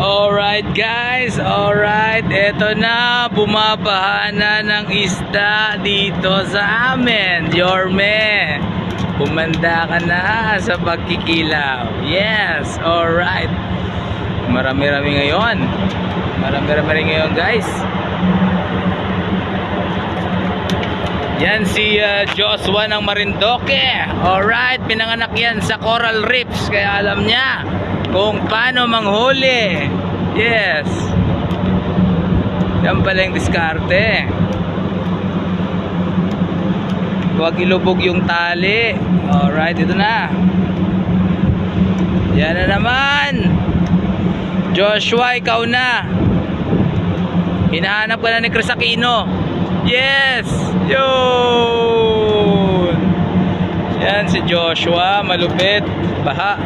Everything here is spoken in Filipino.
Alright guys, alright, eto na, bumabaha na ng isda dito sa amin. Yorme, kumanda ka na sa pagkikilaw. Yes, alright. Marami-rami ngayon. Marami-rami ngayon guys. Yan si Joshua ng Marindoque. Alright, pinanganak yan sa Coral Reefs, kaya alam niya kung paano manghuli. Yes. Yan pala yung diskarte. Huwag ilubog yung tali. Alright, ito na. Yan na naman. Joshua, ikaw na. Hinahanap ka na ni Chris Aquino. Yes! Yun! Yan si Joshua, malupit. Baha.